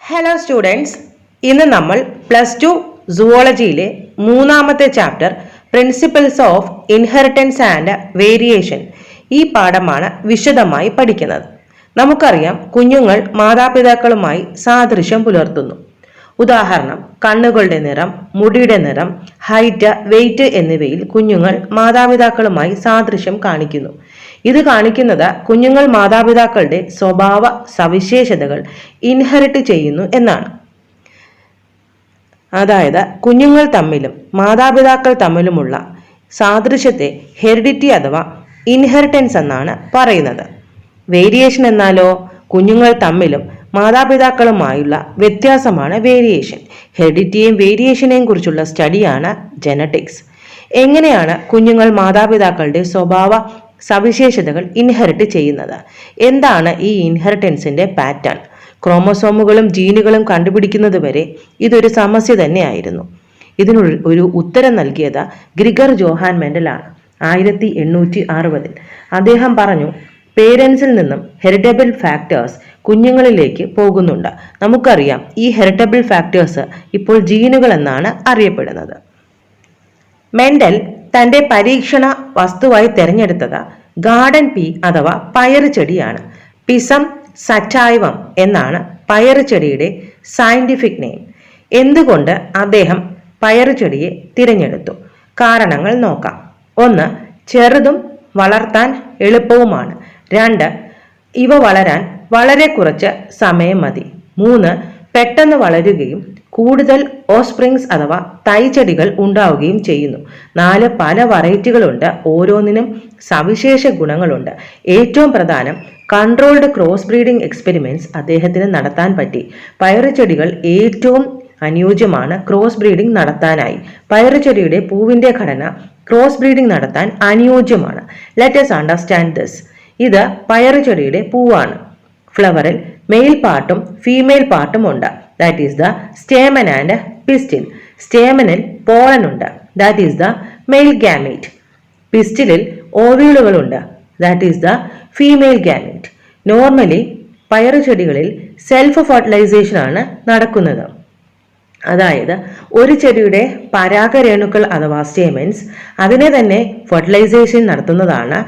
Hello students, ഇന്ന് നമ്മൾ +2 സുവോളജിയിലെ 3ാമത്തെ chapter principles of inheritance and variation ഈ പാഠമാണ് വിശദമായി പഠിക്കുന്നത്. നമുക്കറിയാം, കുഞ്ഞുങ്ങൾ മാതാപിതാക്കളുമായി സാദൃശ്യം പുലർത്തുന്നു. ഉദാഹരണം, കണ്ണുകളുടെ നിറം, മുടിയുടെ നിറം, ഹൈറ്റ്, വെയിറ്റ് എന്നിവയിൽ കുഞ്ഞുങ്ങൾ മാതാപിതാക്കളുമായി സാദൃശ്യം കാണിക്കുന്നു. ഇത് കാണിക്കുന്നത് കുഞ്ഞുങ്ങൾ മാതാപിതാക്കളുടെ സ്വഭാവ സവിശേഷതകൾ ഇൻഹെറിറ്റ് ചെയ്യുന്നു എന്നാണ്. അതായത് കുഞ്ഞുങ്ങൾ തമ്മിലും മാതാപിതാക്കൾ തമ്മിലുമുള്ള സാദൃശ്യത്തെ ഹെറിഡിറ്റി അഥവാ ഇൻഹെറിറ്റൻസ് എന്നാണ് പറയുന്നത്. വേരിയേഷൻ എന്നാലോ കുഞ്ഞുങ്ങൾ തമ്മിലും മാതാപിതാക്കളുമായുള്ള വ്യത്യാസമാണ് വേരിയേഷൻ. ഹെറിഡിറ്റിയെയും വേരിയേഷനെയും കുറിച്ചുള്ള സ്റ്റഡിയാണ് ജെനറ്റിക്സ്. എങ്ങനെയാണ് കുഞ്ഞുങ്ങൾ മാതാപിതാക്കളുടെ സ്വഭാവ സവിശേഷതകൾ ഇൻഹെറിറ്റ് ചെയ്യുന്നത്? എന്താണ് ഈ ഇൻഹെറിറ്റൻസിന്റെ പാറ്റേൺ? ക്രോമസോമുകളും ജീനുകളും കണ്ടുപിടിക്കുന്നത് വരെ ഇതൊരു സമസ്യ തന്നെയായിരുന്നു. ഇതിനുള്ള ഒരു ഉത്തരം നൽകിയത് ഗ്രിഗർ ജോഹാൻ മെൻഡലാണ് 1860. അദ്ദേഹം പറഞ്ഞു, പേരൻസിൽ നിന്നും ഹെറിറ്റബിൾ ഫാക്ടേഴ്സ് കുഞ്ഞുങ്ങളിലേക്ക് പോകുന്നുണ്ട്. നമുക്കറിയാം, ഈ ഹെറിറ്റബിൾ ഫാക്ടേഴ്സ് ഇപ്പോൾ ജീനുകൾ എന്നാണ് അറിയപ്പെടുന്നത്. മെൻഡൽ തന്റെ പരീക്ഷണ വസ്തുവായി തിരഞ്ഞെടുത്തത് ഗാർഡൻ പീ അഥവാ പയറ് ചെടിയാണ്. പിസം സറ്റൈവം എന്നാണ് പയറ് ചെടിയുടെ സയന്റിഫിക് നെയിം. എന്തുകൊണ്ട് അദ്ദേഹം പയറ് ചെടിയെ തിരഞ്ഞെടുത്തു? കാരണങ്ങൾ നോക്കാം. 1, ചെറുതും വളർത്താൻ എളുപ്പവുമാണ്. 2, ഇവ വളരാൻ വളരെ കുറച്ച് സമയം മതി. 3, പെട്ടെന്ന് വളരുകയും കൂടുതൽ ഓസ്പ്രിങ്സ് അഥവാ തൈച്ചെടികൾ ഉണ്ടാവുകയും ചെയ്യുന്നു. 4, പല വെറൈറ്റികളുണ്ട്, ഓരോന്നിനും സവിശേഷ ഗുണങ്ങളുണ്ട്. ഏറ്റവും പ്രധാനം, കൺട്രോൾഡ് ക്രോസ് ബ്രീഡിംഗ് എക്സ്പെരിമെന്റ്സ് അദ്ദേഹത്തിന് നടത്താൻ പറ്റി. പയറുചെടികൾ ഏറ്റവും അനുയോജ്യമാണ് ക്രോസ് ബ്രീഡിംഗ് നടത്താനായി. പയറുചെടിയുടെ പൂവിന്റെ ഘടന ക്രോസ് ബ്രീഡിംഗ് നടത്താൻ അനുയോജ്യമാണ്. Let us understand this. ഇത് പയറുചെടിയുടെ പൂവാണ്. ഫ്ലവറിൽ മെയിൽ പാർട്ടും ഫീമെയിൽ പാർട്ടും ഉണ്ട്. That is the stamen and pistil. സ്റ്റേമനിൽ പോളൻ ഉണ്ട്. That is the male gamete. പിസ്റ്റിലിൽ ഓവ്യൂളുകളുണ്ട്. That is the female gamete. Normally പയറുചെടികളിൽ സെൽഫ് ഫെർട്ടിലൈസേഷൻ ആണ് നടക്കുന്നത്. അതായത് ഒരു ചെടിയുടെ പരാഗരേണുക്കൾ അഥവാ സ്റ്റേമൻസ് അതിനെ തന്നെ ഫെർട്ടിലൈസേഷൻ നടത്തുന്നതാണ്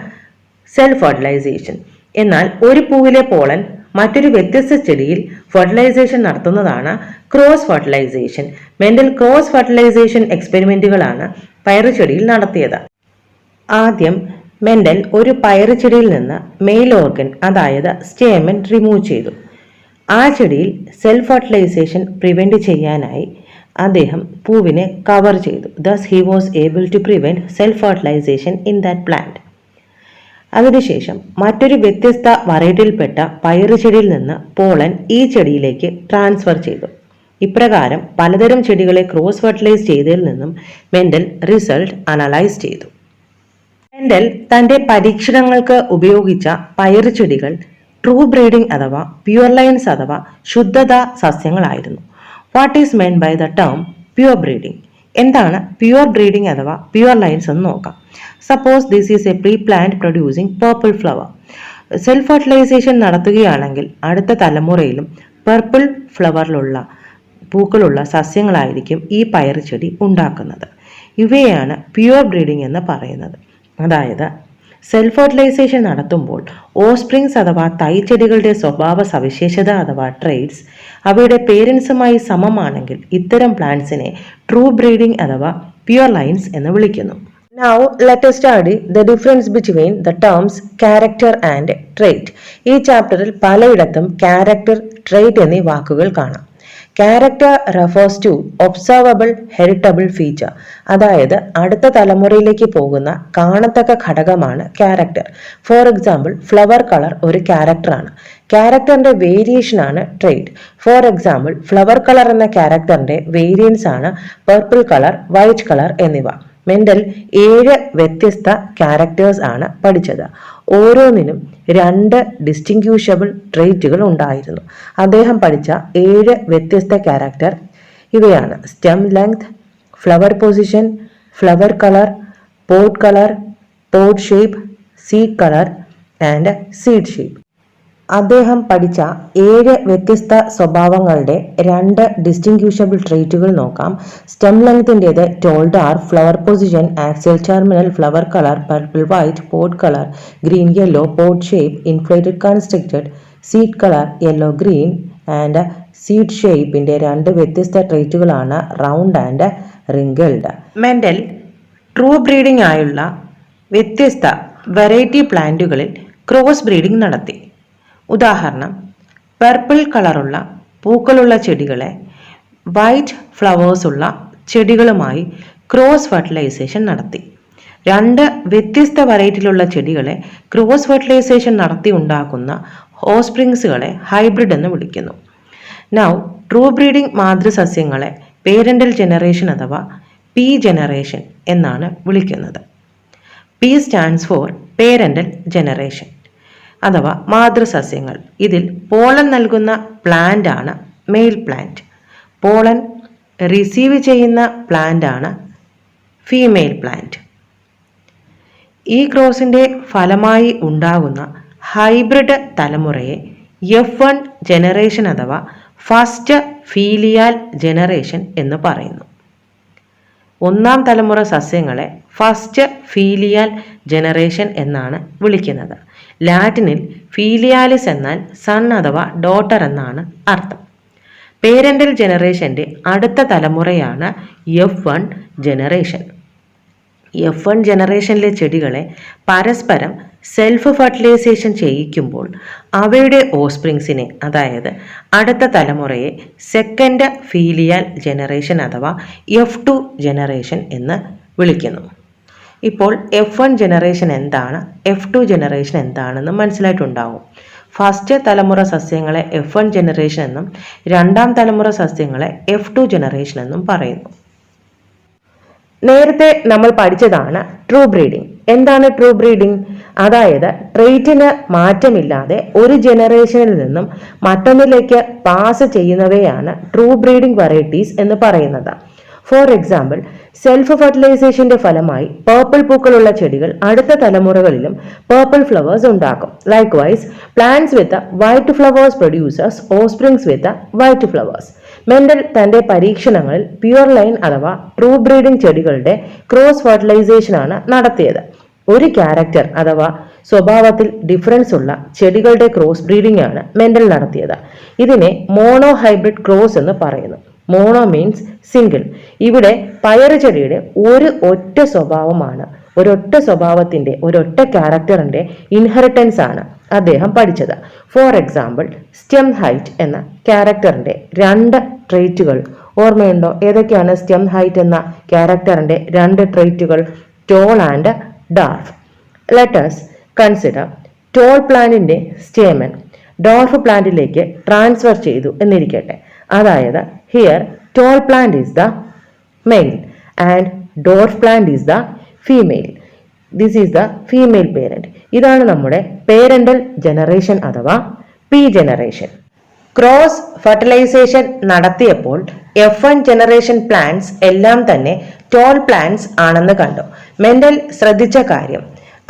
സെൽഫ് ഫെർട്ടിലൈസേഷൻ. എന്നാൽ ഒരു പൂവിലെ പോളൻ മറ്റൊരു വ്യത്യസ്ത ചെടിയിൽ ഫെർട്ടിലൈസേഷൻ നടത്തുന്നതാണ് cross fertilisation. Mendel cross fertilisation എക്സ്പെരിമെന്റുകളാണ് പയറുചെടിയിൽ നടത്തിയത്. ആദ്യം മെൻഡൽ ഒരു പയറുചെടിയിൽ നിന്ന് മെയിൽ ഓർഗൻ അതായത് സ്റ്റേമൻ റിമൂവ് ചെയ്തു. ആ ചെടിയിൽ സെൽഫ് ഫെർട്ടിലൈസേഷൻ പ്രിവെന്റ് ചെയ്യാനായി അദ്ദേഹം പൂവിനെ കവർ ചെയ്തു. Thus he was able to prevent self fertilization in that plant. അതിനുശേഷം മറ്റൊരു വ്യത്യസ്ത വെറൈറ്റിയിൽപ്പെട്ട പയറുചെടിയിൽ നിന്ന് പോളൻ ഈ ചെടിയിലേക്ക് ട്രാൻസ്ഫർ ചെയ്തു. ഇപ്രകാരം പലതരം ചെടികളെ ക്രോസ് ഫെർട്ടിലൈസ് ചെയ്തതിൽ നിന്നും മെൻഡൽ റിസൾട്ട് അനലൈസ് ചെയ്തു. മെൻഡൽ തന്റെ പരീക്ഷണങ്ങൾക്ക് ഉപയോഗിച്ച പയറുചെടികൾ ട്രൂ ബ്രീഡിംഗ് അഥവാ പ്യുവർ ലൈൻസ് അഥവാ ശുദ്ധത സസ്യങ്ങളായിരുന്നു. What is meant by the term pure breeding? എന്താണ് പ്യുവർ ബ്രീഡിംഗ് അഥവാ പ്യുവർ ലൈൻസ് എന്ന് നോക്കാം. Suppose this is a pea plant producing purple flower. Self fertilisation നടത്തുകയാണെങ്കിൽ അടുത്ത തലമുറയിലും പർപ്പിൾ ഫ്ലവറിലുള്ള പൂക്കളുള്ള സസ്യങ്ങളായിരിക്കും ഈ പയറുചെടി ഉണ്ടാക്കുന്നത്. ഇവയാണ് പ്യുവർ ബ്രീഡിംഗ് എന്ന് പറയുന്നത്. അതായത് സെൽഫ് ഫെർട്ടിലൈസേഷൻ നടത്തുമ്പോൾ ഓസ്പ്രിങ്സ് അഥവാ തൈച്ചെടികളുടെ സ്വഭാവ സവിശേഷത അഥവാ ട്രെയ്റ്റ്സ് അവയുടെ പേരൻസുമായി സമമാണെങ്കിൽ ഇത്തരം പ്ലാന്റ്സിനെ ട്രൂ ബ്രീഡിംഗ് അഥവാ പ്യുവർ ലൈൻസ് എന്ന് വിളിക്കുന്നു. Now let us study the difference between the terms character and trait. ഈ ചാപ്റ്ററിൽ പലയിടത്തും ക്യാരക്ടർ, ട്രെയ്റ്റ് എന്നീ വാക്കുകൾ കാണാം. Character refers to observable heritable feature. അതായത് അടുത്ത തലമുറയിലേക്ക് പോകുന്ന കാണത്തക്ക ഘടകമാണ് character. For example, flower colour ഒരു ക്യാരക്ടറാണ്. ക്യാരക്ടറിന്റെ വേരിയേഷൻ ആണ് trait. For example, flower colour എന്ന ക്യാരക്ടറിന്റെ വേരിയൻസ് ആണ് പർപ്പിൾ കളർ, വൈറ്റ് കളർ എന്നിവ. മെൻഡൽ 7 വ്യത്യസ്ത ക്യാരക്ടേഴ്സ് ആണ് പഠിച്ചത്. ഓരോന്നിനും 2 ഡിസ്റ്റിങ്ക്യൂഷബിൾ ട്രെയ്റ്റുകൾ ഉണ്ടായിരുന്നു. അദ്ദേഹം പഠിച്ച 7 വ്യത്യസ്ത ക്യാരക്ടർ ഇവയാണ്: stem length, flower position, flower colour, pod colour, pod shape, seed colour, and seed shape. അദ്ദേഹം പഠിച്ച 7 വ്യത്യസ്ത സ്വഭാവങ്ങളുടെ 2 ഡിസ്റ്റിങ്ക്വിഷബിൾ ട്രേറ്റുകൾ നോക്കാം. സ്റ്റെം ലെങ്തിൻ്റെത് tall dwarf, flower position, axial terminal, flower colour, purple white, pod colour, green yellow, pod shape, inflated constricted, seed colour, yellow green and seed ഷേപ്പിന്റെ 2 വ്യത്യസ്ത ട്രേറ്റുകളാണ് round and wrinkled. Mendel true breeding ആയുള്ള വ്യത്യസ്ത variety പ്ലാന്റുകളിൽ cross breeding നടത്തി. ഉദാഹരണം, purple കളറുള്ള പൂക്കളുള്ള ചെടികളെ white flowers ഉള്ള ചെടികളുമായി ക്രോസ് ഫെർട്ടിലൈസേഷൻ നടത്തി. 2 വ്യത്യസ്ത വെറൈറ്റിയിലുള്ള ചെടികളെ ക്രോസ് ഫെർട്ടിലൈസേഷൻ നടത്തി ഉണ്ടാക്കുന്ന ഓസ്പ്രിങ്സുകളെ ഹൈബ്രിഡ് എന്ന് വിളിക്കുന്നു. നൗ ട്രൂ ബ്രീഡിംഗ് മാതൃസസ്യങ്ങളെ പേരന്റൽ ജനറേഷൻ അഥവാ പി ജനറേഷൻ എന്നാണ് വിളിക്കുന്നത്. P stands for parental generation അഥവാ മാതൃസസ്യങ്ങൾ. ഇതിൽ പോളൻ നൽകുന്ന പ്ലാന്റ് ആണ് മെയിൽ പ്ലാന്റ്. പോളൻ റിസീവ് ചെയ്യുന്ന പ്ലാന്റ് ആണ് ഫീമെയിൽ പ്ലാന്റ്. ഈ ക്രോസിന്റെ ഫലമായി ഉണ്ടാകുന്ന ഹൈബ്രിഡ് തലമുറയെ F1 ജനറേഷൻ അഥവാ ഫസ്റ്റ് ഫീലിയാൽ ജനറേഷൻ എന്ന് പറയുന്നു. 1ാം തലമുറ സസ്യങ്ങളെ ഫസ്റ്റ് ഫീലിയാൽ ജനറേഷൻ എന്നാണ് വിളിക്കുന്നത്. ലാറ്റിനിൽ ഫീലിയാലിസ് എന്നാൽ സൺ അഥവാ ഡോട്ടർ എന്നാണ് അർത്ഥം. പേരന്റൽ ജനറേഷന്റെ അടുത്ത തലമുറയാണ് F1 ജനറേഷൻ. F1 ജനറേഷനിലെ ചെടികളെ പരസ്പരം സെൽഫ് ഫെർട്ടിലൈസേഷൻ ചെയ്യിക്കുമ്പോൾ അവയുടെ ഓസ്പ്രിങ്സിനെ, അതായത് അടുത്ത തലമുറയെ സെക്കൻഡ് ഫീലിയാൽ ജനറേഷൻ അഥവാ F2 ജനറേഷൻ എന്ന് വിളിക്കുന്നു. ഇപ്പോൾ F1 ജനറേഷൻ എന്താണ്, F2 ജനറേഷൻ എന്താണെന്ന് മനസ്സിലായിട്ടുണ്ടാവും. ഫസ്റ്റ് തലമുറ സസ്യങ്ങളെ F1 ജനറേഷൻ എന്നും 2ാം തലമുറ സസ്യങ്ങളെ F2 ജനറേഷൻ എന്നും പറയുന്നു. നേരത്തെ നമ്മൾ പഠിച്ചതാണ് ട്രൂ ബ്രീഡിംഗ്. എന്താണ് ട്രൂ ബ്രീഡിംഗ്? അതായത് ട്രെയ്റ്റിന് മാറ്റമില്ലാതെ ഒരു ജനറേഷനിൽ നിന്നും മറ്റൊന്നിലേക്ക് പാസ് ചെയ്യുന്നവയാണ് ട്രൂ ബ്രീഡിംഗ് വെറൈറ്റീസ് എന്ന് പറയുന്നത്. ഫോർ എക്സാമ്പിൾ, സെൽഫ് ഫെർട്ടിലൈസേഷന്റെ ഫലമായി പേർപ്പിൾ പൂക്കളുള്ള ചെടികൾ അടുത്ത തലമുറകളിലും പേർപ്പിൾ ഫ്ലവേഴ്സ് ഉണ്ടാക്കും. Likewise, plants with white flowers producers offsprings with white flowers. Mendel തന്റെ പരീക്ഷണങ്ങളിൽ പ്യുവർ ലൈൻ അഥവാ ട്രൂ ബ്രീഡിംഗ് ചെടികളുടെ ക്രോസ് ഫെർട്ടിലൈസേഷൻ ആണ് നടത്തിയത്. ഒരു ക്യാരക്ടർ അഥവാ സ്വഭാവത്തിൽ ഡിഫറൻസ് ഉള്ള ചെടികളുടെ ക്രോസ് ബ്രീഡിംഗ് ആണ് മെൻഡൽ നടത്തിയത്. ഇതിനെ മോണോ ഹൈബ്രിഡ് ക്രോസ് എന്ന് പറയുന്നു. Mono means single. ഇവിടെ പയറ് ചെടിയുടെ ഒറ്റ സ്വഭാവമാണ്, ഒരൊറ്റ സ്വഭാവത്തിന്റെ ഒരൊറ്റ ക്യാരക്ടറിന്റെ ഇൻഹെറിറ്റൻസ് ആണ് അദ്ദേഹം പഠിച്ചത്. ഫോർ എക്സാമ്പിൾ, സ്റ്റെം ഹൈറ്റ് എന്ന ക്യാരക്ടറിന്റെ 2 ട്രെയ്റ്റുകൾ ഓർമ്മയുണ്ടോ? ഏതൊക്കെയാണ് സ്റ്റെം ഹൈറ്റ് എന്ന ക്യാരക്ടറിന്റെ 2 ട്രെയ്റ്റുകൾ? Tall and dwarf. Let's consider tall പ്ലാന്റിന്റെ സ്റ്റേമൻ ഡോർഫ് പ്ലാന്റിലേക്ക് ട്രാൻസ്ഫർ ചെയ്തു എന്നിരിക്കട്ടെ. അതായത് here tall plant is the male and dwarf plant is the female. This is the female parent. ഇതാണ് നമ്മുടെ പേരന്റൽ ജനറേഷൻ അഥവാ പി ജനറേഷൻ. ക്രോസ് ഫെർട്ടിലൈസേഷൻ നടത്തിയപ്പോൾ F1 generation plants എല്ലാം തന്നെ ടോൾ പ്ലാന്റ്സ് ആണെന്ന് കണ്ടു. മെൻഡൽ ശ്രദ്ധിച്ച കാര്യം,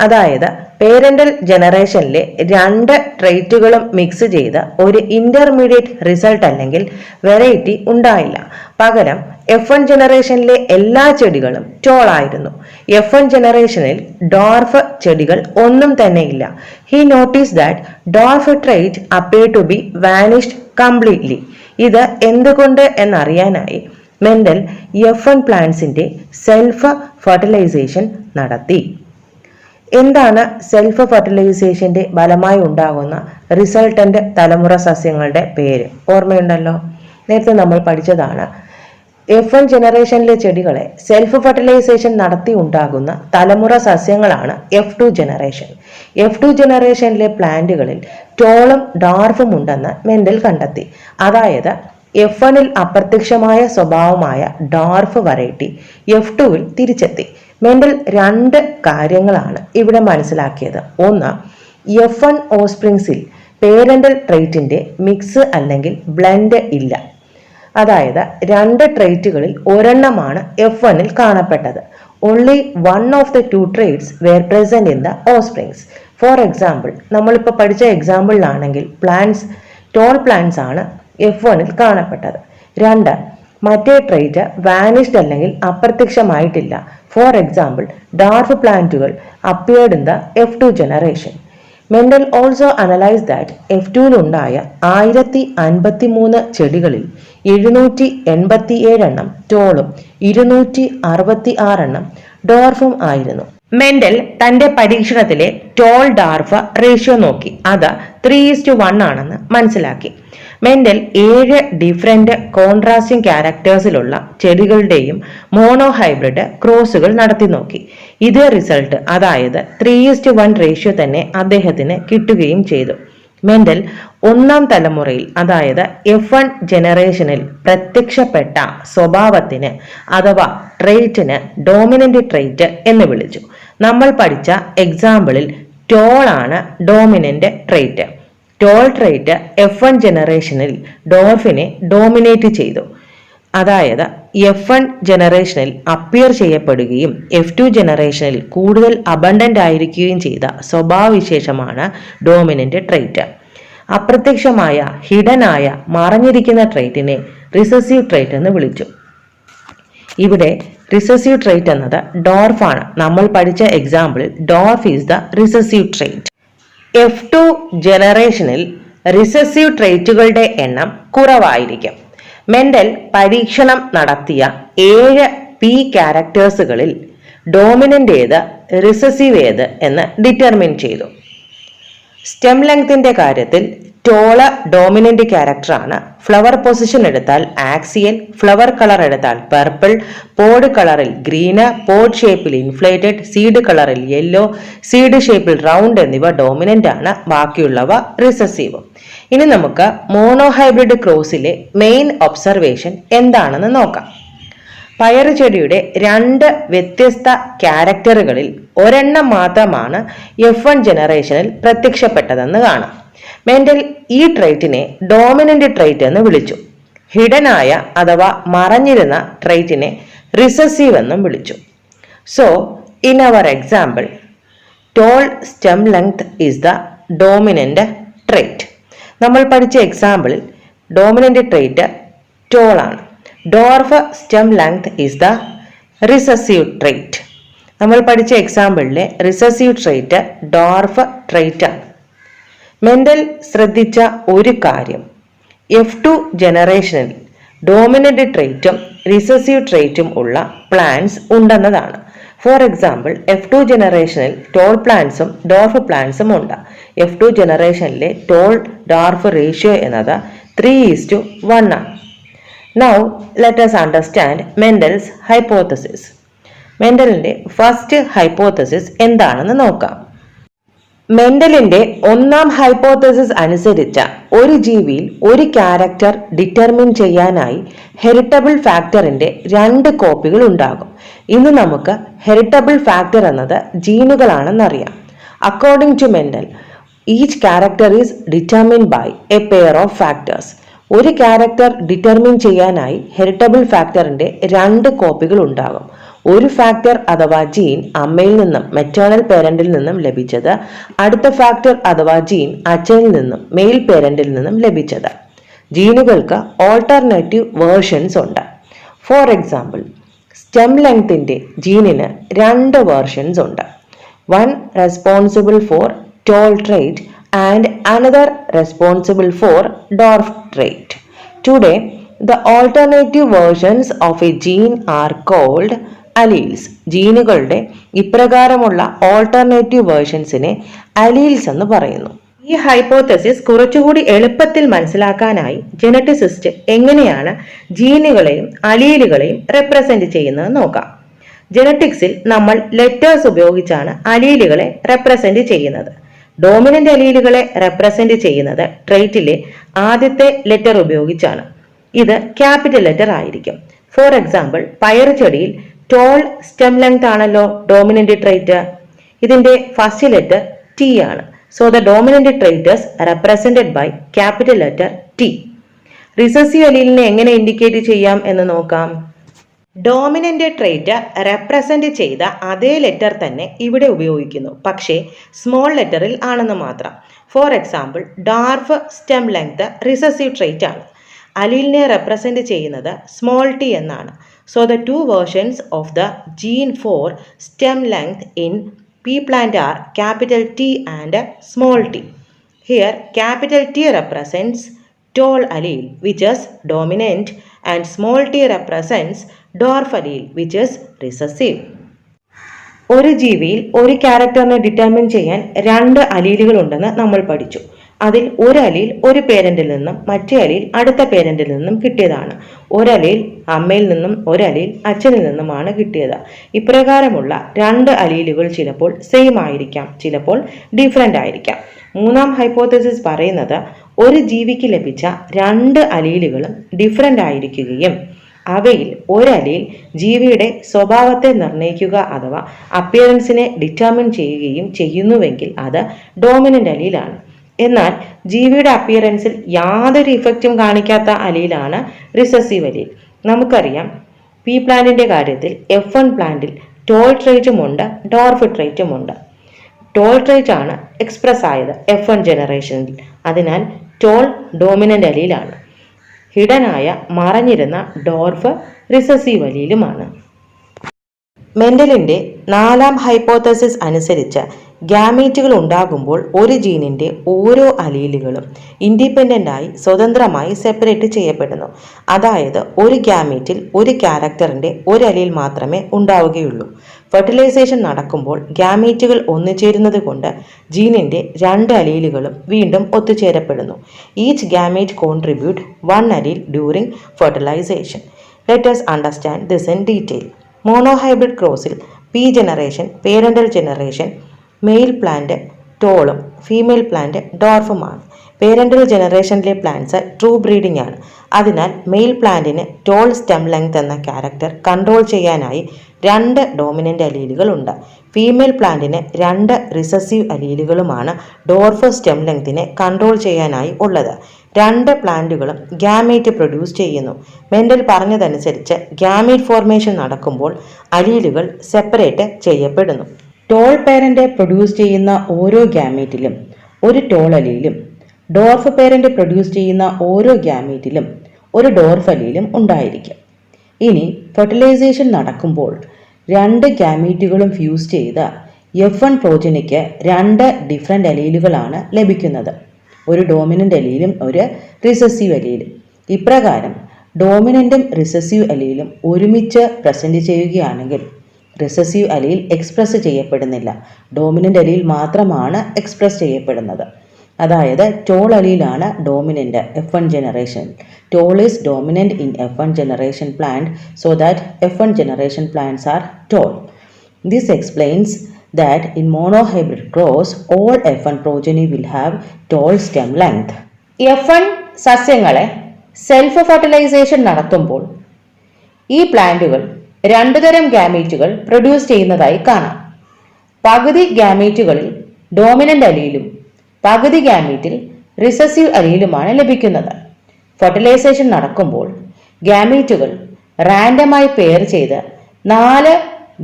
അതായത് പേരന്റൽ ജനറേഷനിലെ 2 ട്രെയ്റ്റുകളും മിക്സ് ചെയ്ത് ഒരു ഇന്റർമീഡിയറ്റ് റിസൾട്ട് അല്ലെങ്കിൽ വെറൈറ്റി ഉണ്ടായില്ല. പകരം F1 ജനറേഷനിലെ എല്ലാ ചെടികളും ടോൾ ആയിരുന്നു. F1 ജനറേഷനിൽ ഡോർഫ് ചെടികൾ ഒന്നും തന്നെ ഇല്ല. He notice that dwarf trait appear to be vanished completely. ഇത് എന്തുകൊണ്ട് എന്നറിയാനായി മെൻഡൽ F1 പ്ലാന്റ്സിന്റെ സെൽഫ് ഫെർട്ടിലൈസേഷൻ നടത്തി. എന്താണ് സെൽഫ് ഫെർട്ടിലൈസേഷന്റെ ഫലമായി ഉണ്ടാകുന്ന റിസൾട്ടന്റ് തലമുറ സസ്യങ്ങളുടെ പേര്? ഓർമ്മയുണ്ടല്ലോ, നേരത്തെ നമ്മൾ പഠിച്ചതാണ്. F1 ജനറേഷനിലെ ചെടികളെ സെൽഫ് ഫെർട്ടിലൈസേഷൻ നടത്തി ഉണ്ടാകുന്ന തലമുറ സസ്യങ്ങളാണ് F2 ജനറേഷൻ. F2 ജനറേഷനിലെ പ്ലാന്റുകളിൽ ടോളും ഡാർഫും ഉണ്ടെന്ന് മെൻഡൽ കണ്ടെത്തി. അതായത് F1-ൽ അപ്രത്യക്ഷമായ സ്വഭാവമായ ഡാർഫ് വെറൈറ്റി F2-ൽ തിരിച്ചെത്തി. മെൻഡൽ 2 കാര്യങ്ങളാണ് ഇവിടെ മനസ്സിലാക്കിയത്. ഒന്ന്, F1 ഓസ്പ്രിങ്സിൽ പേരന്റൽ ട്രെയ്റ്റിന്റെ മിക്സ് അല്ലെങ്കിൽ ബ്ലെൻഡ് ഇല്ല. അതായത് 2 ട്രെയ്റ്റുകളിൽ ഒരെണ്ണമാണ് F1-ൽ കാണപ്പെട്ടത്. Only one of the 2 traits were present in the offsprings. For example നമ്മളിപ്പോൾ പഠിച്ച എക്സാമ്പിളിലാണെങ്കിൽ ടോൾ പ്ലാന്റ്സ് ആണ് F1-ൽ കാണപ്പെട്ടത്. 2, മറ്റേ ട്രേറ്റ് വാനിഷ്ഡ് അല്ലെങ്കിൽ അപ്രത്യക്ഷമായിട്ടില്ല. ഫോർ എക്സാമ്പിൾ ഡാർഫ് പ്ലാന്റുകൾ appeared in the F2 generation. Mendel also analyse that F2-ലുണ്ടായ 1053 ചെടികളിൽ 787 എണ്ണം ടോളും 266 എണ്ണം ഡോർഫും ആയിരുന്നു. മെൻഡൽ തന്റെ പരീക്ഷണത്തിലെ ടോൾ ഡാർഫ് റേഷ്യോ നോക്കി. അത് 3:1 ആണെന്ന് മനസ്സിലാക്കി. മെൻഡൽ 7 ഡിഫറെന്റ് കോൺട്രാസ്റ്റിംഗ് ക്യാരക്ടേഴ്സിലുള്ള ചെടികളുടെയും മോണോഹൈബ്രിഡ് ക്രോസുകൾ നടത്തി നോക്കി. ഇതേ റിസൾട്ട്, അതായത് 3:1 റേഷ്യോ തന്നെ അദ്ദേഹത്തിന് കിട്ടുകയും ചെയ്തു. മെൻഡൽ 1-ാം തലമുറയിൽ, അതായത് F1 ജനറേഷനിൽ പ്രത്യക്ഷപ്പെട്ട സ്വഭാവത്തിന് അഥവാ ട്രെയ്റ്റിന് ഡോമിനന്റ് ട്രെയ്റ്റ് എന്ന് വിളിച്ചു. നമ്മൾ പഠിച്ച എക്സാമ്പിളിൽ ടോൾ ആണ് dominant trait. Tall trait F1 ജനറേഷനിൽ ഡോർഫിനെ ഡോമിനേറ്റ് ചെയ്തു. അതായത് F1 ജനറേഷനിൽ അപ്പിയർ ചെയ്യപ്പെടുകയും F2 ജനറേഷനിൽ കൂടുതൽ അബണ്ടന്റ് ആയിരിക്കുകയും ചെയ്ത സ്വഭാവവിശേഷമാണ് ഡോമിനന്റ് ട്രെയ്റ്റ്. അപ്രത്യക്ഷമായ, ഹിഡനായ, മറഞ്ഞിരിക്കുന്ന ട്രെയ്റ്റിനെ റിസസീവ് ട്രെയ്റ്റ് എന്ന് വിളിച്ചു. ഇവിടെ റിസസീവ് ട്രെയ്റ്റ് എന്നത് ഡോർഫ് ആണ്. നമ്മൾ പഠിച്ച example dwarf is the recessive trait. F2 ജനറേഷനിൽ റിസസീവ് ട്രെയ്റ്റുകളുടെ എണ്ണം കുറവായിരിക്കും. മെൻഡൽ പരീക്ഷണം നടത്തിയ 7 P ക്യാരക്ടേഴ്സുകളിൽ ഡോമിനന്റ് ഏത്, റിസസീവ് ഏത് എന്ന് ഡിറ്റർമിൻ ചെയ്തു. സ്റ്റെം ലെങ്ത്തിന്റെ കാര്യത്തിൽ ടോള് ഡോമിനന്റ് ക്യാരക്ടറാണ്. ഫ്ലവർ പൊസിഷൻ എടുത്താൽ ആക്സിയൽ, ഫ്ലവർ കളർ എടുത്താൽ പർപ്പിൾ, പോഡ് കളറിൽ ഗ്രീന്, പോഡ് ഷേപ്പിൽ ഇൻഫ്ലേറ്റഡ്, സീഡ് കളറിൽ യെല്ലോ, സീഡ് ഷേപ്പിൽ റൗണ്ട് എന്നിവ ഡോമിനന്റ് ആണ്. ബാക്കിയുള്ളവ റിസസീവ്. ഇനി നമുക്ക് മോണോഹൈബ്രിഡ് ക്രോസിലെ മെയിൻ ഒബ്സർവേഷൻ എന്താണെന്ന് നോക്കാം. പയറുചെടിയുടെ 2 വ്യത്യസ്ത ക്യാരക്ടറുകളിൽ ഒരെണ്ണം മാത്രമാണ് F1 ജനറേഷനിൽ പ്രത്യക്ഷപ്പെട്ടതെന്ന് കാണാം. മെൻഡൽ ഈ ട്രെയ്റ്റിനെ ഡോമിനന്റ് ട്രെയ്റ്റ് എന്ന് വിളിച്ചു. ഹിഡനായ അഥവാ മറഞ്ഞിരുന്ന ട്രെയ്റ്റിനെ റിസസീവ് എന്നും വിളിച്ചു. So in our example tall stem length is the dominant trait. നമ്മൾ പഠിച്ച എക്സാമ്പിളിൽ ഡോമിനന്റ് ട്രെയ്റ്റ് ടോൾ ആണ്. Dwarf stem length is the recessive trait. നമ്മൾ പഠിച്ച എക്സാമ്പിളിലെ റിസസീവ് ട്രെയ്റ്റ് ഡോർഫ് ട്രെയ്റ്റ് ആണ്. മെൻഡൽ ശ്രദ്ധിച്ച ഒരു കാര്യം, F2 ജനറേഷനിൽ ഡോമിനന്റ് ട്രെയ്റ്റും റിസസീവ് ട്രെയ്റ്റും ഉള്ള പ്ലാന്റ്സ് ഉണ്ടെന്നതാണ്. ഫോർ എക്സാമ്പിൾ F2 ജനറേഷനിൽ ടോൾ പ്ലാന്റ്സും ഡോർഫ് പ്ലാന്റ്സും ഉണ്ട്. F2 ജനറേഷനിലെ ടോൾ ഡോർഫ് റേഷ്യോ എന്നത് 3:1 ആണ്. Now let us understand Mendel's hypothesis. മെൻഡലിന്റെ ഫസ്റ്റ് ഹൈപ്പോത്തസിസ് എന്താണെന്ന് നോക്കാം. മെൻഡലിന്റെ 1-ാം ഹൈപ്പോത്തസിസ് അനുസരിച്ച ഒരു ജീവിയിൽ ഒരു ക്യാരക്ടർ ഡിറ്റർമിൻ ചെയ്യാനായി ഹെറിറ്റബിൾ ഫാക്ടറിന്റെ 2 കോപ്പികൾ ഉണ്ടാകും. ഇന്ന് നമുക്ക് ഹെറിറ്റബിൾ ഫാക്ടർ എന്നത് ജീനുകളാണെന്നറിയാം. According to Mendel, each character is determined by a pair of factors. ഒരു ക്യാരക്ടർ ഡിറ്റർമിൻ ചെയ്യാനായി ഹെറിറ്റബിൾ ഫാക്ടറിന്റെ 2 കോപ്പികൾ ഉണ്ടാകും. ഒരു ഫാക്ടർ അഥവാ ജീൻ അമ്മയിൽ നിന്നും മെറ്റേണൽ പേരന്റിൽ നിന്നും ലഭിച്ചത്, അടുത്ത ഫാക്ടർ അഥവാ ജീൻ അച്ഛനിൽ നിന്നും മെയിൽ പേരന്റിൽ നിന്നും ലഭിച്ചത്. ജീനുകൾക്ക് ഓൾട്ടർനേറ്റീവ് വേർഷൻസ് ഉണ്ട്. ഫോർ എക്സാമ്പിൾ സ്റ്റെം ലെങ്ത്തിന്റെ ജീനിന് 2 വേർഷൻസ് ഉണ്ട്. One responsible for tall trait and another responsible for dwarf trait. Today, the alternative versions of a gene are called alleles. ജീനുകളുടെ ഇപ്രകാരമുള്ള ഓൾട്ടർനേറ്റീവ് വേർഷൻസിനെ അലീൽസ് എന്ന് പറയുന്നു. ഈ ഹൈപ്പോത്തസിസ് കുറച്ചുകൂടി എളുപ്പത്തിൽ മനസ്സിലാക്കാനായി ജനറ്റിസിസ്റ്റ് എങ്ങനെയാണ് ജീനുകളെയും അലീലുകളെയും റെപ്രസെന്റ് ചെയ്യുന്നത് നോക്കാം. ജനറ്റിക്സിൽ നമ്മൾ ലെറ്റേഴ്സ് ഉപയോഗിച്ചാണ് അലീലുകളെ റെപ്രസെന്റ് ചെയ്യുന്നത്. ഡോമിനന്റ് അലീലുകളെ റെപ്രസെന്റ് ചെയ്യുന്നത് ട്രെയ്റ്റിലെ ആദ്യത്തെ ലെറ്റർ ഉപയോഗിച്ചാണ്. ഇത് ക്യാപിറ്റൽ ലെറ്റർ ആയിരിക്കും. ഫോർ എക്സാമ്പിൾ പയറുചെടിയിൽ ടോൾ സ്റ്റെം ലെങ്ത് ആണല്ലോ ഡോമിനന്റ് ട്രെയ്റ്റ്. ഇതിന്റെ ഫസ്റ്റ് ലെറ്റർ T ആണ്. So the dominant trait is represented by capital letter T. Recessive അലീലിനെ എങ്ങനെ ഇൻഡിക്കേറ്റ് ചെയ്യാം എന്ന് നോക്കാം. ഡോമിനന്റ് ട്രേറ്റ് റെപ്രസെന്റ് ചെയ്ത അതേ ലെറ്റർ തന്നെ ഇവിടെ ഉപയോഗിക്കുന്നു, പക്ഷേ സ്മോൾ ലെറ്ററിൽ ആണെന്ന് മാത്രം. For example, dwarf stem length recessive trait ആണ്. അലീലിനെ റെപ്രസെന്റ് ചെയ്യുന്നത് സ്മോൾ ടി എന്നാണ്. So the two versions of the gene for stem length in pea plant are capital T and small T. Here capital T represents tall allele which is dominant and small t represents dwarf allele which is recessive. ഒരു ജീവിയിൽ ഒരു ക്യാരക്ടറിനെ determine ചെയ്യാൻ 2 അലീലുകൾ ഉണ്ടെന്ന് നമ്മൾ പഠിച്ചു. അതിൽ ഒരു അലീൽ ഒരു പേരന്റിൽ നിന്നും മറ്റേ അലീൽ അടുത്ത പേരന്റിൽ നിന്നും കിട്ടിയതാണ്. ഒരലീൽ അമ്മയിൽ നിന്നും ഒരലീൽ അച്ഛനിൽ നിന്നുമാണ് കിട്ടിയത്. ഇപ്രകാരമുള്ള 2 അലീലുകൾ ചിലപ്പോൾ സെയിം ആയിരിക്കാം, ചിലപ്പോൾ ഡിഫറെൻ്റ് ആയിരിക്കാം. മൂന്നാം ഹൈപ്പോത്തസിസ് പറയുന്നത് ഒരു ജീവിക്ക് ലഭിച്ച 2 അലീലുകളും ഡിഫറെൻ്റ് ആയിരിക്കുകയും അവയിൽ ഒരലീൽ ജീവിയുടെ സ്വഭാവത്തെ നിർണ്ണയിക്കുക അഥവാ അപ്പിയറൻസിനെ ഡിറ്റർമിൻ ചെയ്യുകയും ചെയ്യുന്നുവെങ്കിൽ അത് ഡോമിനൻ്റ് അലീലാണ്. എന്നാൽ ജീവിയുടെ അപ്പിയറൻസിൽ യാതൊരു ഇഫക്റ്റും കാണിക്കാത്ത അലീലാണ് റിസസീവ് അലീൽ. നമുക്കറിയാം, പീ പ്ലാന്റിന്റെ കാര്യത്തിൽ F1 പ്ലാന്റിൽ ടോൾ ട്രേറ്റുമുണ്ട്, ഡോർഫ് ട്രേറ്റുമുണ്ട്. ടോൾ ട്രേറ്റ് ആണ് എക്സ്പ്രസ് ആയത് F1 ജനറേഷനിൽ. അതിനാൽ ടോൾ ഡോമിനൻ്റ് അലീലാണ്. ഹിഡനായ മറഞ്ഞിരുന്ന ഡോർഫ് റിസസീവ് അലീലുമാണ്. മെൻഡലിന്റെ 4ാം ഹൈപ്പോത്തസിസ് അനുസരിച്ച് ഗാമീറ്റുകൾ ഉണ്ടാകുമ്പോൾ ഒരു ജീനിന്റെ ഓരോ അലീലുകളും ഇൻഡിപെൻഡൻ്റായി സ്വതന്ത്രമായി സെപ്പറേറ്റ് ചെയ്യപ്പെടുന്നു. അതായത് ഒരു ഗാമീറ്റിൽ ഒരു ക്യാരക്ടറിന്റെ ഒരു അലീൽ മാത്രമേ ഉണ്ടാവുകയുള്ളൂ. ഫെർട്ടിലൈസേഷൻ നടക്കുമ്പോൾ ഗാമീറ്റുകൾ ഒന്നുചേരുന്നത് കൊണ്ട് ജീനിന്റെ 2 അലീലുകളും വീണ്ടും ഒത്തുചേരപ്പെടുന്നു. Each gamete contribute 1 allele during fertilization. Let us understand this in detail. Monohybrid ക്രോസിൽ P generation, parental generation, male plant ടോളും ഫീമെയിൽ പ്ലാന്റ് ഡോർഫുമാണ്. പേരന്റൽ ജനറേഷനിലെ പ്ലാന്റ്സ് ട്രൂ ബ്രീഡിംഗ് ആണ്. അതിനാൽ മെയിൽ പ്ലാന്റിന് ടോൾ സ്റ്റെം ലെങ്ത് എന്ന ക്യാരക്ടർ കൺട്രോൾ ചെയ്യാനായി 2 dominant അലീലുകൾ ഉണ്ട്. ഫീമെയിൽ പ്ലാന്റിന് 2 റിസസീവ് അലീലുകളുമാണ് ഡോർഫ് സ്റ്റെം ലെങ്തിനെ കൺട്രോൾ ചെയ്യാനായി ഉള്ളത്. 2 പ്ലാന്റുകളും ഗാമേറ്റ് പ്രൊഡ്യൂസ് ചെയ്യുന്നു. മെൻഡൽ പറഞ്ഞതനുസരിച്ച് ഗാമേറ്റ് ഫോർമേഷൻ നടക്കുമ്പോൾ അലീലുകൾ സെപ്പറേറ്റ് ചെയ്യപ്പെടുന്നു. ടോൾ പേരന്റ് പ്രൊഡ്യൂസ് ചെയ്യുന്ന ഓരോ ഗാമേറ്റിലും ഒരു ടോൾ അലീലും ഡോർഫ് പേരന്റ് പ്രൊഡ്യൂസ് ചെയ്യുന്ന ഓരോ ഗാമേറ്റിലും ഒരു ഡോർഫ് അലീലും ഉണ്ടായിരിക്കും. ഇനി ഫെർട്ടിലൈസേഷൻ നടക്കുമ്പോൾ 2 ഗാമീറ്റുകളും ഫ്യൂസ് ചെയ്ത F1 പ്രോജനിക്ക് 2 ഡിഫറെൻ്റ് അലീലുകളാണ് ലഭിക്കുന്നത്. ഒരു ഡോമിനൻ്റ് അലീലും ഒരു റിസസീവ് അലീലും. ഇപ്രകാരം ഡോമിനൻ്റും റിസസീവ് അലീലും ഒരുമിച്ച് പ്രസന്റ് ചെയ്യുകയാണെങ്കിൽ റിസസീവ് അലീൽ എക്സ്പ്രസ് ചെയ്യപ്പെടുന്നില്ല. ഡോമിനൻ്റ് അലീൽ മാത്രമാണ് എക്സ്പ്രസ് ചെയ്യപ്പെടുന്നത്. അതായത് ടോൾ അലീലാണ് dominant F1 generation. Tall is dominant in F1 generation plant, so that F1 generation plants are tall. This explains that in monohybrid cross all F1 progeny will have tall stem length. F1 സസ്യങ്ങളെ self fertilisation നടത്തുമ്പോൾ ഈ പ്ലാന്റുകൾ 2 തരം ഗാമീറ്റുകൾ produce ചെയ്യുന്നതായി കാണാം. പകുതി ഗാമീറ്റുകളിൽ dominant അലീലും പകുതി ഗാമീറ്റിൽ recessive അലീലുമാണ് ലഭിക്കുന്നത്. ഫെർട്ടിലൈസേഷൻ നടക്കുമ്പോൾ ഗാമീറ്റുകൾ റാൻഡമായി പെയർ ചെയ്ത് 4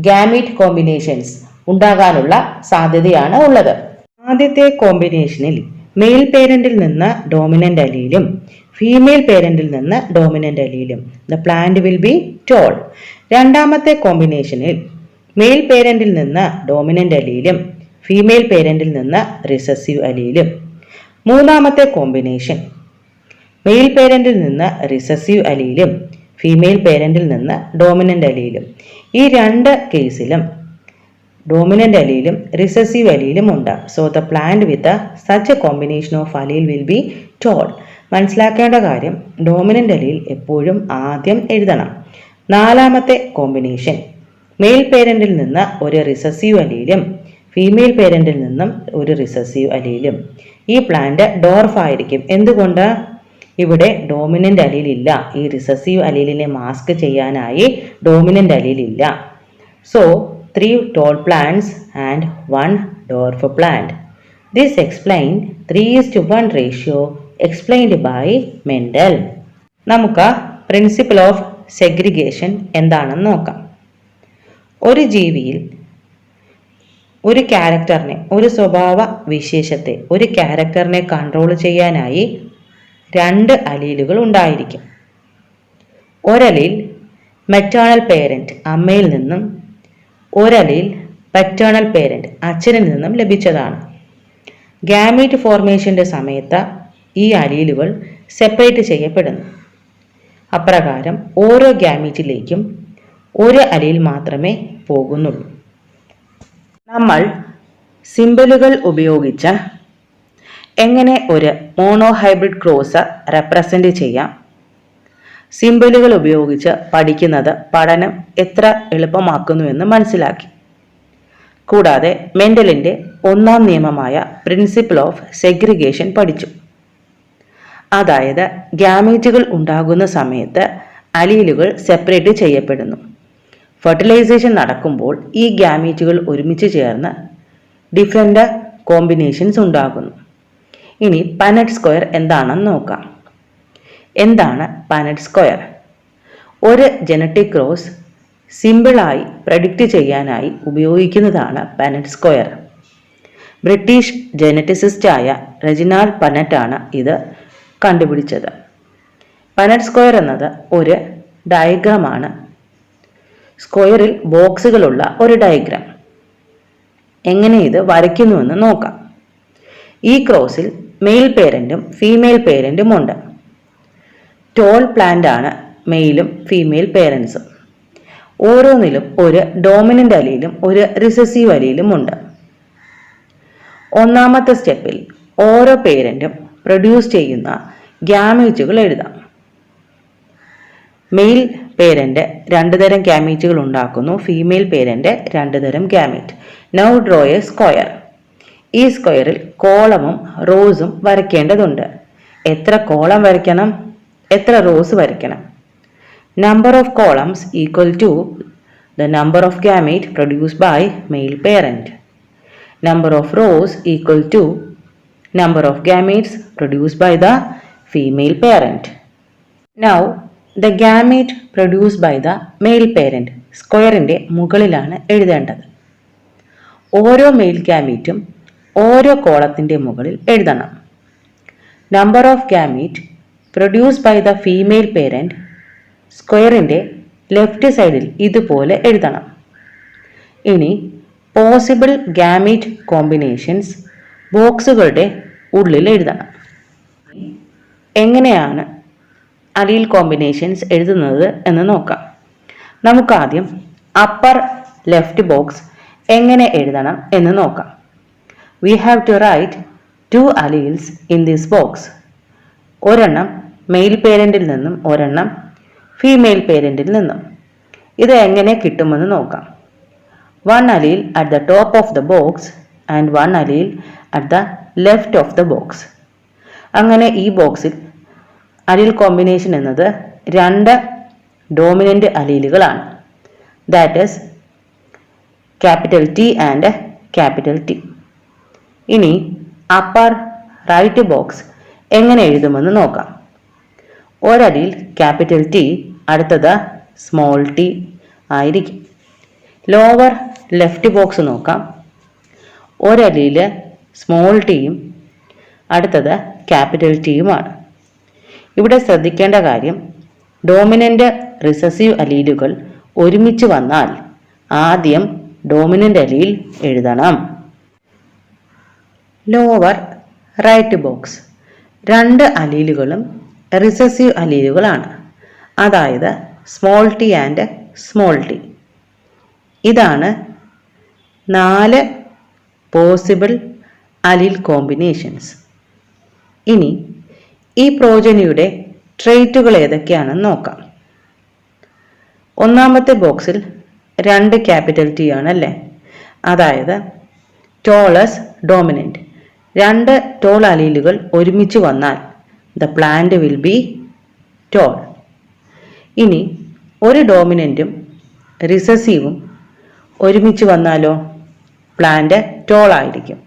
ഗാമീറ്റ് കോമ്പിനേഷൻസ് ഉണ്ടാകാനുള്ള സാധ്യതയാണ് ഉള്ളത്. ആദ്യത്തെ കോമ്പിനേഷനിൽ മെയിൽ പേരന്റിൽ നിന്ന് ഡോമിനൻ്റ് അലീലും ഫീമെയിൽ പേരന്റിൽ നിന്ന് ഡോമിനൻ്റ് അലീലും the plant will be tall. രണ്ടാമത്തെ കോമ്പിനേഷനിൽ മെയിൽ പേരന്റിൽ നിന്ന് ഡോമിനൻ്റ് അലീലും ഫീമെയിൽ പേരന്റിൽ നിന്ന് റിസസീവ് അലീലും. മൂന്നാമത്തെ കോമ്പിനേഷൻ മെയിൽ പേരന്റിൽ നിന്ന് റിസസീവ് അലീലും ഫീമെയിൽ പേരന്റിൽ നിന്ന് ഡോമിനൻ്റ് അലീലും. ഈ 2 കേസിലും ഡോമിനൻ്റ് അലീലും റിസസീവ് അലീലും ഉണ്ട്. So the plant with such a combination of allele will be tall. മനസ്സിലാക്കേണ്ട കാര്യം, ഡോമിനൻ്റ് അലീൽ എപ്പോഴും ആദ്യം എഴുതണം. നാലാമത്തെ കോമ്പിനേഷൻ മെയിൽ പേരന്റിൽ നിന്ന് ഒരു റിസസീവ് അലീലും ഫീമെയിൽ പേരന്റിൽ നിന്നും ഒരു റിസസീവ് അലീലും. ഈ പ്ലാന്റ് ഡോർഫ് ആയിരിക്കും. എന്തുകൊണ്ട്? ഇവിടെ ഡോമിനൻ്റ് അലീൽ ഇല്ല. ഈ റിസസീവ് അലീലിനെ മാസ്ക് ചെയ്യാനായി ഡോമിനൻ്റ് അലീൽ ഇല്ല. So 3 tall plants and 1 dwarf plant. This explains 3:1 ratio explained by Mendel. നമുക്ക് പ്രിൻസിപ്പിൾ ഓഫ് സെഗ്രിഗേഷൻ എന്താണെന്ന് നോക്കാം. ഒരു ജീവിയിൽ ഒരു ക്യാരക്ടറിനെ, ഒരു സ്വഭാവ വിശേഷത്തെ, ഒരു ക്യാരക്ടറിനെ കൺട്രോൾ ചെയ്യാനായി 2 അലീലുകൾ ഉണ്ടായിരിക്കും. ഒരലീൽ മെറ്റേണൽ പേരന്റ് അമ്മയിൽ നിന്നും ഒരലീൽ പറ്റേണൽ പേരന്റ് അച്ഛനിൽ നിന്നും ലഭിച്ചതാണ്. ഗാമീറ്റ് ഫോർമേഷന്റെ സമയത്ത് ഈ അലീലുകൾ സെപ്പറേറ്റ് ചെയ്യപ്പെടുന്നു. അപ്രകാരം ഓരോ ഗാമീറ്റിലേക്കും ഒരു അലീൽ മാത്രമേ പോകുന്നുള്ളൂ. നമ്മൾ സിംബലുകൾ ഉപയോഗിച്ച് എങ്ങനെ ഒരു മോണോഹൈബ്രിഡ് ക്രോസ് റെപ്രസെന്റ് ചെയ്യാം? സിംബലുകൾ ഉപയോഗിച്ച് പഠിക്കുന്നത് പഠനം എത്ര എളുപ്പമാക്കുന്നുവെന്ന് മനസ്സിലാക്കി. കൂടാതെ മെൻഡലിന്റെ 1ാം നിയമമായ പ്രിൻസിപ്പിൾ ഓഫ് സെഗ്രിഗേഷൻ പഠിച്ചു. അതായത് ഗാമീറ്റുകൾ ഉണ്ടാകുന്ന സമയത്ത് അലീലുകൾ സെപ്പറേറ്റ് ചെയ്യപ്പെടുന്നു. ഫെർട്ടിലൈസേഷൻ നടക്കുമ്പോൾ ഈ ഗാമീറ്റുകൾ ഒരുമിച്ച് ചേർന്ന് ഡിഫറെൻ്റ് കോമ്പിനേഷൻസ് ഉണ്ടാകുന്നു. ഇനി പനറ്റ് സ്ക്വയർ എന്താണെന്ന് നോക്കാം. എന്താണ് പനറ്റ് സ്ക്വയർ? ഒരു ജനറ്റിക് ക്രോസ് സിമ്പിളായി പ്രഡിക്റ്റ് ചെയ്യാനായി ഉപയോഗിക്കുന്നതാണ് പനറ്റ് സ്ക്വയർ. ബ്രിട്ടീഷ് ജനറ്റിസിസ്റ്റായ റെജിനാൾഡ് പനറ്റാണ് ഇത് കണ്ടുപിടിച്ചത്. പനറ്റ് സ്ക്വയർ എന്നത് ഒരു ഡയഗ്രമാണ്. സ്ക്വയറിൽ ബോക്സുകളുള്ള ഒരു ഡയഗ്രാം. എങ്ങനെ ഇത് വരയ്ക്കുന്നുവെന്ന് നോക്കാം. ഈ ക്രോസിൽ മെയിൽ പേരന്റും ഫീമെയിൽ പേരന്റും ഉണ്ട്. ടോൾ പ്ലാന്റ് ആണ് മെയിലും ഫീമെയിൽ പേരൻസും. ഓരോന്നിലും ഒരു ഡോമിനന്റ് അലീലും ഒരു റിസസീവ് അലീലും ഉണ്ട്. 1ാമത്തെ സ്റ്റെപ്പിൽ ഓരോ പേരന്റും പ്രൊഡ്യൂസ് ചെയ്യുന്ന ഗാമീറ്റുകൾ എഴുതാം. മെയിൽ പേരന്റ് 2 തരം ഗാമീറ്റുകൾ ഉണ്ടാക്കുന്നു. ഫീമെയിൽ പേരന്റ് 2 തരം gamete. Now draw A square. ഈ സ്ക്വയറിൽ കോളമും റോസും വരയ്ക്കേണ്ടതുണ്ട്. എത്ര കോളം വരയ്ക്കണം? എത്ര റോസ് വരയ്ക്കണം? Number of columns equal to the number of gamete produced by male parent. Number of rows equal to number of gametes produced by the female parent. Now the gamete produced by the male parent സ്ക്വയറിന്റെ മുകളിലാണ് എഴുതേണ്ടത്. ഓരോ mail ഗാമീറ്റും ഓരോ കോളത്തിന്റെ മുകളിൽ എഴുതണം. Number of gamete produced by the female parent സ്ക്വയറിന്റെ left സൈഡിൽ ഇതുപോലെ എഴുതണം. ഇനി പോസിബിൾ ഗാമീറ്റ് കോമ്പിനേഷൻസ് ബോക്സുകളുടെ ഉള്ളിൽ എഴുതണം. എങ്ങനെയാണ് അലീൽ കോമ്പിനേഷൻസ് എഴുതുന്നത് എന്ന് നോക്കാം. നമുക്കാദ്യം അപ്പർ ലെഫ്റ്റ് ബോക്സ് എങ്ങനെ എഴുതണം എന്ന് നോക്കാം. We have to write 2 alleles in this box. ഒരെണ്ണം മെയിൽ പേരന്റിൽ നിന്നും ഒരെണ്ണം ഫീമെയിൽ പേരന്റിൽ നിന്നും. ഇത് എങ്ങനെ കിട്ടുമെന്ന് നോക്കാം. 1 allele at the top of the box and 1 allele at the left of the box. അങ്ങനെ ഈ ബോക്സിൽ അലീൽ കോമ്പിനേഷൻ എന്നത് 2 ഡോമിനന്റ് അലീലുകളാണ്. That is capital T and capital T. ഇനി അപ്പർ റൈറ്റ് ബോക്സ് എങ്ങനെ എഴുതുമെന്ന് നോക്കാം. ഒരലീൽ ക്യാപിറ്റൽ ടി, അടുത്തത് സ്മോൾ ടി ആയിരിക്കും. ലോവർ ലെഫ്റ്റ് ബോക്സ് നോക്കാം. ഒരലീല് സ്മോൾ ടിയും അടുത്തത് ക്യാപിറ്റൽ ടിയുമാണ്. ഇവിടെ ശ്രദ്ധിക്കേണ്ട കാര്യം, ഡോമിനന്റ് റിസസീവ് അലീലുകൾ ഒരുമിച്ച് വന്നാൽ ആദ്യം ഡോമിനന്റ് അലീൽ എഴുതണം. ലോവർ റൈറ്റ് ബോക്സ് 2 അലീലുകളും റിസസീവ് അലീലുകളാണ്. അതായത് small T and small T. ഇതാണ് 4 പോസിബിൾ അലീൽ കോമ്പിനേഷൻസ്. ഇനി ഈ പ്രോജനിയുടെ ട്രേറ്റുകൾ ഏതൊക്കെയാണെന്ന് നോക്കാം. 1ാമത്തെ ബോക്സിൽ 2 ക്യാപിറ്റൽ ടി ആണല്ലേ. അതായത് ടോളസ് ഡോമിനന്റ്. 2 ടോൾ അലീലുകൾ ഒരുമിച്ച് വന്നാൽ the plant will be tall. ഇനി ഒരു ഡോമിനന്റും റിസസീവും ഒരുമിച്ച് വന്നാലോ പ്ലാന്റ് ടോൾ ആയിരിക്കും.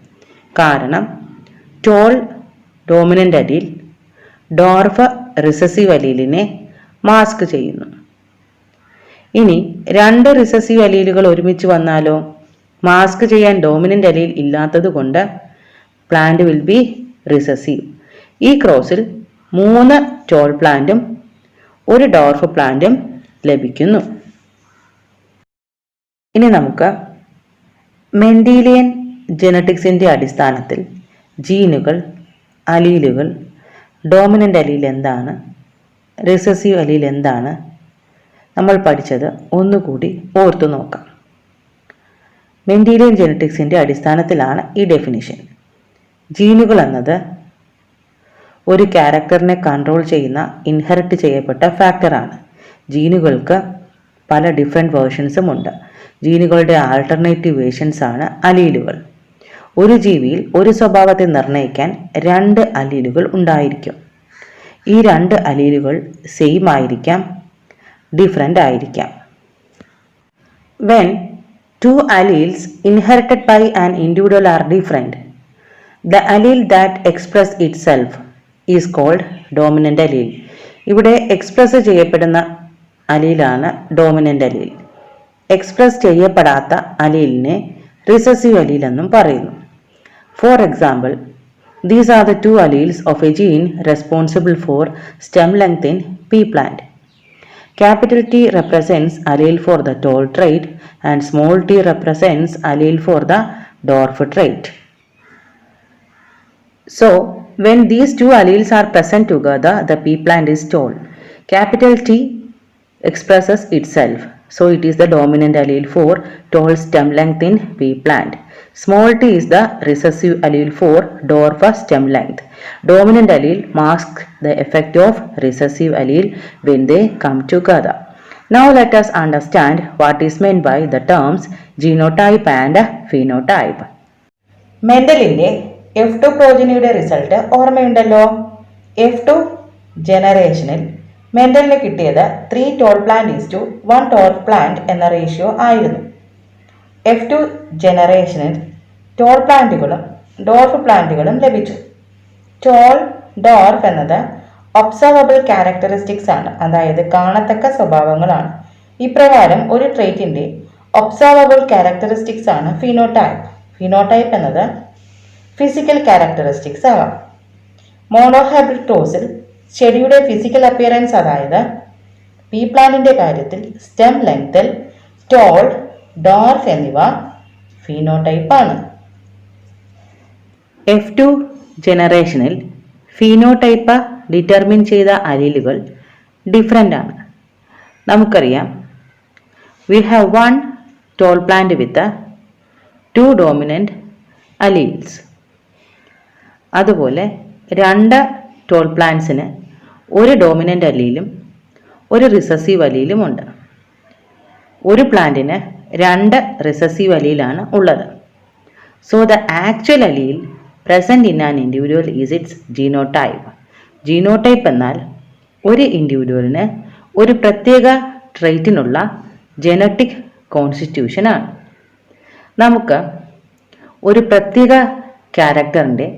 കാരണം tall dominant allele dwarf recessive അലീലിനെ മാസ്ക് ചെയ്യുന്നു. ഇനി രണ്ട് റിസസീവ് അലീലുകൾ ഒരുമിച്ച് വന്നാലോ? മാസ്ക് ചെയ്യാൻ ഡോമിനന്റ് അലീൽ ഇല്ലാത്തത് കൊണ്ട് പ്ലാന്റ് വിൽ ബി റിസസീവ്. ഈ ക്രോസിൽ 3 ടോൾ പ്ലാന്റും 1 ഡോർഫ് പ്ലാന്റും ലഭിക്കുന്നു. ഇനി നമുക്ക് മെൻഡീലിയൻ ജെനറ്റിക്സിന്റെ അടിസ്ഥാനത്തിൽ ജീനുകൾ, അലീലുകൾ, ഡോമിനന്റ് അലീൽ എന്താണ്, റിസസീവ് അലീൽ എന്താണ് നമ്മൾ പഠിച്ചത് ഒന്നുകൂടി ഓർത്തു നോക്കാം. മെൻഡീലിയൻ ജെനറ്റിക്സിന്റെ അടിസ്ഥാനത്തിലാണ് ഈ ഡെഫിനിഷൻ. ജീനുകൾ എന്നത് ഒരു ക്യാരക്ടറിനെ കൺട്രോൾ ചെയ്യുന്ന ഇൻഹെറിറ്റ് ചെയ്യപ്പെട്ട ഫാക്ടറാണ്. ജീനുകൾക്ക് പല ഡിഫറെൻറ്റ് വേർഷൻസും ഉണ്ട്. ജീനുകളുടെ ആൾട്ടർനേറ്റീവ് വേർഷൻസ് ആണ് അലീലുകൾ. ഒരു ജീവിയിൽ ഒരു സ്വഭാവത്തെ നിർണ്ണയിക്കാൻ 2 അലീലുകൾ ഉണ്ടായിരിക്കും. ഈ 2 അലീലുകൾ സെയിം ആയിരിക്കാം, ഡിഫറെൻ്റ് ആയിരിക്കാം. When 2 alleles inherited by an individual are different, the allele that express itself is called dominant allele. ഇവിടെ എക്സ്പ്രസ് ചെയ്യപ്പെടുന്ന അലീലാണ് ഡോമിനന്റ് അലീൽ. എക്സ്പ്രസ് ചെയ്യപ്പെടാത്ത അലീലിനെ റിസസീവ് അലീൽ എന്നും പറയുന്നു. For example, these are the 2 alleles of a gene responsible for stem length in pea plant. Capital T represents allele for the tall trait and small t represents allele for the dwarf trait. So, when these 2 alleles are present together, the pea plant is tall. Capital T expresses itself, so it is the dominant allele for tall stem length in pea plant. Small t is the recessive allele for dwarf stem length. Dominant allele masks the effect of recessive allele when they come together. Now let us understand what is meant by the terms genotype and phenotype. മെൻഡലിന്റെ F2 പ്രോജനിയുടെ result ഓർമ്മയുണ്ടല്ലോ. F2 ജനറേഷനിൽ മെൻഡലിന് കിട്ടിയത് 3 tall plant is to 1 dwarf plant എന്ന ratio ആയിരുന്നു. F2 ജനറേഷനിൽ tall പ്ലാന്റുകളും ഡോർഫ് പ്ലാന്റുകളും ലഭിച്ചു. ടോൾ, ഡോർഫ് എന്നത് ഒബ്സർവബിൾ ക്യാരക്ടറിസ്റ്റിക്സ് ആണ്, അതായത് കാണത്തക്ക സ്വഭാവങ്ങളാണ്. ഇപ്രകാരം ഒരു ട്രേറ്റിന്റെ ഒബ്സർവബിൾ ക്യാരക്ടറിസ്റ്റിക്സ് ആണ് ഫിനോടൈപ്പ്. ഫിനോടൈപ്പ് എന്നത് ഫിസിക്കൽ ക്യാരക്ടറിസ്റ്റിക്സ് ആവാം. മോണോഹൈബ്രിഡ് ക്രോസിൽ ചെടിയുടെ ഫിസിക്കൽ അപ്പിയറൻസ്, അതായത് പീ പ്ലാന്റിന്റെ കാര്യത്തിൽ സ്റ്റെം ലെങ്ത്തിൽ ടോൾ, ഡോർഫ് എന്നിവ ഫീനോടൈപ്പ് ആണ്. F2 ജനറേഷനിൽ ഫീനോടൈപ്പ് ഡിറ്റർമിൻ ചെയ്ത അലീലുകൾ ഡിഫറെൻ്റ് ആണ്. നമുക്കറിയാം, we have 1 toll plant with 2 dominant alleles. അതുപോലെ 2 ടോൾ പ്ലാന്റ്സിന് 1 ഡോമിനൻ്റ് അലീലും 1 റിസസീവ് അലീലും ഉണ്ട്. ഒരു പ്ലാന്റിന് 2 റിസസീവ് അലീലാണ് ഉള്ളത്. So the actual അലീൽ present in an individual is it's genotype. Genotype എന്നാൽ ഒരു ഇൻഡിവിജ്വലിന് ഒരു പ്രത്യേക ട്രൈറ്റിനുള്ള ജനറ്റിക് കോൺസ്റ്റിറ്റ്യൂഷനാണ്. നമുക്ക് ഒരു പ്രത്യേക ക്യാരക്ടറിൻ്റെ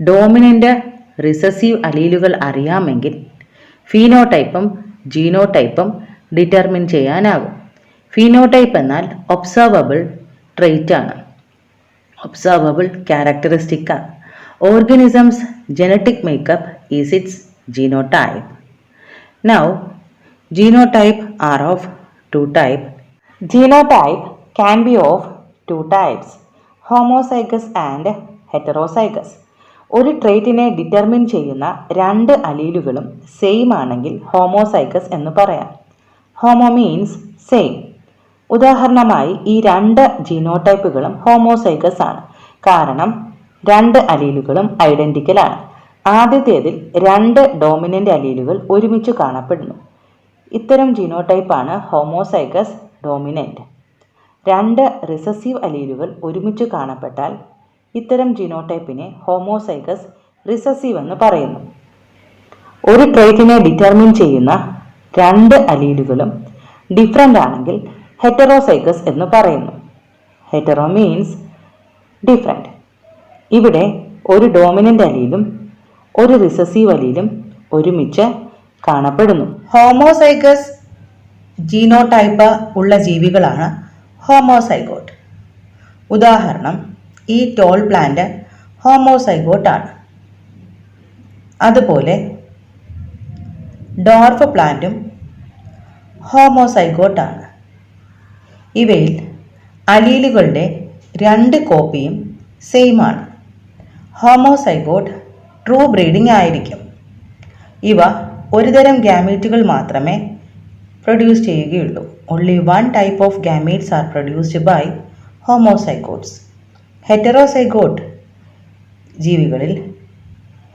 ഡോമിനൻ്റ് റിസസീവ് അലീലുകൾ അറിയാമെങ്കിൽ ഫീനോടൈപ്പും ജീനോടൈപ്പും ഡിറ്റർമിൻ ചെയ്യാനാകും. ഫീനോടൈപ്പ് എന്നാൽ ഒബ്സർവബിൾ ട്രൈറ്റ് ആണ്, ഒബ്സർവബിൾ ക്യാരക്ടറിസ്റ്റിക് ആണ്. Organisms genetic makeup is it's genotype. Now genotype are of 2 types. Genotype can be of 2 types, homozygous and heterozygous. ഒരു ട്രേറ്റിനെ ഡിറ്റർമിൻ ചെയ്യുന്ന 2 അലീലുകളും സെയിം ആണെങ്കിൽ ഹോമോസൈഗസ് എന്ന് പറയാം. Homo means same. ഉദാഹരണമായി ഈ 2 ജീനോടൈപ്പുകളും ഹോമോസൈഗസ് ആണ്, കാരണം 2 അലീലുകളും ഐഡന്റിക്കൽ ആണ്. ആദ്യത്തേതിൽ 2 ഡോമിനന്റ് അലീലുകൾ ഒരുമിച്ച് കാണപ്പെടുന്നു. ഇത്തരം ജീനോടൈപ്പാണ് ഹോമോസൈഗസ് ഡോമിനന്റ്. 2 റിസസീവ് അലീലുകൾ ഒരുമിച്ച് കാണപ്പെട്ടാൽ ഇത്തരം ജീനോടൈപ്പിനെ ഹോമോസൈഗസ് റിസസീവ് എന്ന് പറയുന്നു. ഒരു ട്രേറ്റിനെ ഡിറ്റർമിൻ ചെയ്യുന്ന 2 അലീലുകളും ഡിഫറൻ്റ് ആണെങ്കിൽ ഹെറ്ററോസൈഗസ് എന്ന് പറയുന്നു. Hetero means different. ഇവിടെ ഒരു ഡോമിനൻ്റ് അലീലും ഒരു റിസസീവ് അലീലും ഒരുമിച്ച് കാണപ്പെടുന്നു. ഹോമോസൈഗസ് ജീനോടൈപ്പ് ഉള്ള ജീവികളാണ് ഹോമോസൈഗോട്ട്. ഉദാഹരണം, ഈ ടോൾ പ്ലാന്റ് ഹോമോസൈഗോട്ട് ആണ്. അതുപോലെ ഡോർഫ് പ്ലാന്റും ഹോമോസൈഗോട്ട് ആണ്. ഇവയിൽ അലീലുകളുടെ 2 കോപ്പിയും സെയിം ആണ്. ഹോമോസൈഗോട്ട് ട്രൂ ബ്രീഡിംഗ് ആയിരിക്കും. ഇവ ഒരുതരം ഗാമീറ്റുകൾ മാത്രമേ പ്രൊഡ്യൂസ് ചെയ്യുകയുള്ളൂ. Only 1 type of gametes are produced by homozygotes. Heterozygote ജീവികളിൽ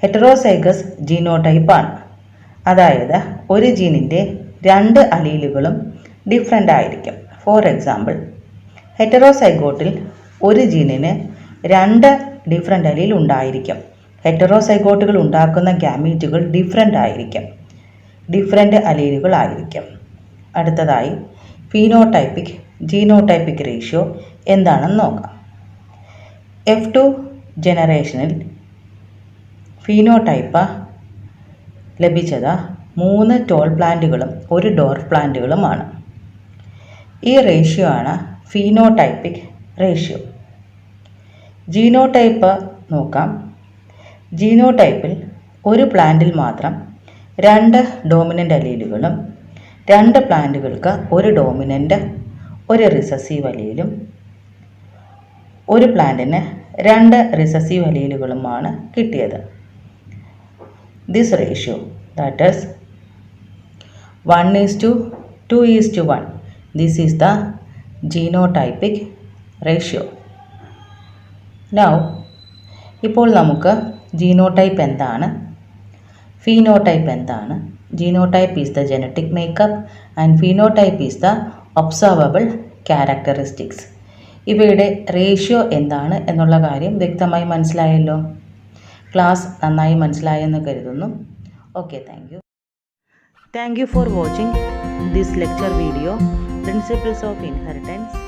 ഹെറ്ററോസൈഗസ് ജീനോടൈപ്പാണ്. അതായത് ഒരു ജീനിൻ്റെ 2 അലീലുകളും ഡിഫറൻ്റ് ആയിരിക്കും. ഫോർ എക്സാമ്പിൾ, ഹെറ്ററോസൈഗോട്ടിൽ ഒരു ജീനിന് 2 ഡിഫറൻ്റ് അലീൽ ഉണ്ടായിരിക്കും. ഹെറ്ററോസൈഗോട്ടുകൾ ഉണ്ടാക്കുന്ന ഗാമീറ്റുകൾ ഡിഫറൻ്റ് ആയിരിക്കും, ഡിഫറൻ്റ് അലീലുകൾ ആയിരിക്കും. അടുത്തതായി ഫീനോടൈപ്പിക് ജീനോടൈപ്പിക് റേഷ്യോ എന്താണെന്ന് നോക്കാം. F2 ജനറേഷനിൽ ഫീനോടൈപ്പ് ലഭിച്ചത് 3 ടോൾ പ്ലാന്റുകളും 1 ഡോർഫ് പ്ലാന്റുകളുമാണ്. ഈ റേഷ്യോ ആണ് ഫീനോടൈപ്പിക് റേഷ്യോ. ജീനോടൈപ്പ് നോക്കാം. ജീനോടൈപ്പിൽ ഒരു പ്ലാന്റിൽ മാത്രം 2 ഡോമിനൻ്റ് അലീലുകളും 2 പ്ലാന്റുകൾക്ക് 1 ഡോമിനൻ്റ് 1 റിസസീവ് അലീലും, ഒരു പ്ലാന്റിന് 2 റിസസീവ് അലീലുകളുമാണ് കിട്ടിയത്. This ratio, that is 1:2:1. This is the genotypic ratio. Now, ഇപ്പോൾ നമുക്ക് ജീനോടൈപ്പ് എന്താണ്, ഫീനോടൈപ്പ് എന്താണ്. Genotype is the genetic makeup and phenotype is the observable characteristics. ഇവയുടെ റേഷ്യോ എന്താണ് എന്നുള്ള കാര്യം വ്യക്തമായി മനസ്സിലായല്ലോ. ക്ലാസ് നന്നായി മനസ്സിലായെന്ന് കരുതുന്നു. Okay, thank you. Thank you for watching this lecture video, Principles of Inheritance.